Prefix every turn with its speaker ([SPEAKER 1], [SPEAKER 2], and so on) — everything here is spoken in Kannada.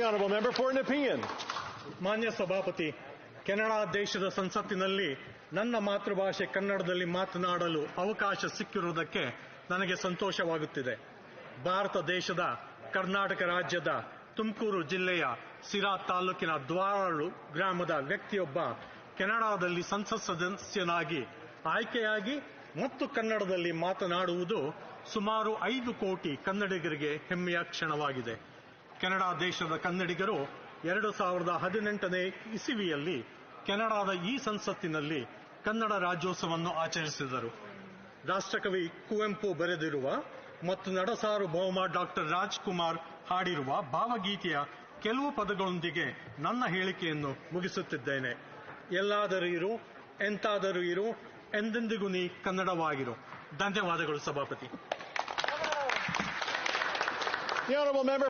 [SPEAKER 1] honourable member for an opinion.
[SPEAKER 2] ಮಾನ್ಯ ಸಭಾಪತಿ, ಕೆನಡಾ ದೇಶದ ಸಂಸತ್ತಿನಲ್ಲಿ ನನ್ನ ಮಾತೃಭಾಷೆ ಕನ್ನಡದಲ್ಲಿ ಮಾತನಾಡಲು ಅವಕಾಶ ಸಿಕ್ಕಿರುವುದಕ್ಕೆ ನನಗೆ ಸಂತೋಷವಾಗುತ್ತಿದೆ. ಭಾರತ ದೇಶದ ಕರ್ನಾಟಕ ರಾಜ್ಯದ ತುಮಕೂರು ಜಿಲ್ಲೆಯ ಸಿರಾ ತಾಲೂಕಿನ ದ್ವಾರಾಳು ಗ್ರಾಮದ ವ್ಯಕ್ತಿಯೊಬ್ಬ ಕೆನಡಾದಲ್ಲಿ ಸಂಸತ್ ಸದಸ್ಯನಾಗಿ ಆಯ್ಕೆಯಾಗಿ ಮತ್ತು ಕನ್ನಡದಲ್ಲಿ ಮಾತನಾಡುವುದು ಸುಮಾರು 5 ಕೋಟಿ ಕನ್ನಡಿಗರಿಗೆ ಹೆಮ್ಮೆಯ ಕ್ಷಣವಾಗಿದೆ. ಕೆನಡಾ ದೇಶದ ಕನ್ನಡಿಗರು 2018ನೇ ಇಸವಿಯಲ್ಲಿ ಕೆನಡಾದ ಈ ಸಂಸತ್ತಿನಲ್ಲಿ ಕನ್ನಡ ರಾಜ್ಯೋತ್ಸವವನ್ನು ಆಚರಿಸಿದರು. ರಾಷ್ಟ್ರಕವಿ ಕುವೆಂಪು ಬರೆದಿರುವ ಮತ್ತು ನಡಸಾರ್ವಭೌಮ ಡಾಕ್ಟರ್ ರಾಜ್ಕುಮಾರ್ ಹಾಡಿರುವ ಭಾವಗೀತೆಯ ಕೆಲವು ಪದಗಳೊಂದಿಗೆ ನನ್ನ ಹೇಳಿಕೆಯನ್ನು ಮುಗಿಸುತ್ತಿದ್ದೇನೆ. ಎಲ್ಲಾದರೂ ಇರು, ಎಂತಾದರೂ ಇರು, ಎಂದೆಂದಿಗೂ ನೀ ಕನ್ನಡವಾಗಿರು. ಧನ್ಯವಾದಗಳು ಸಭಾಪತಿ.
[SPEAKER 1] The honourable member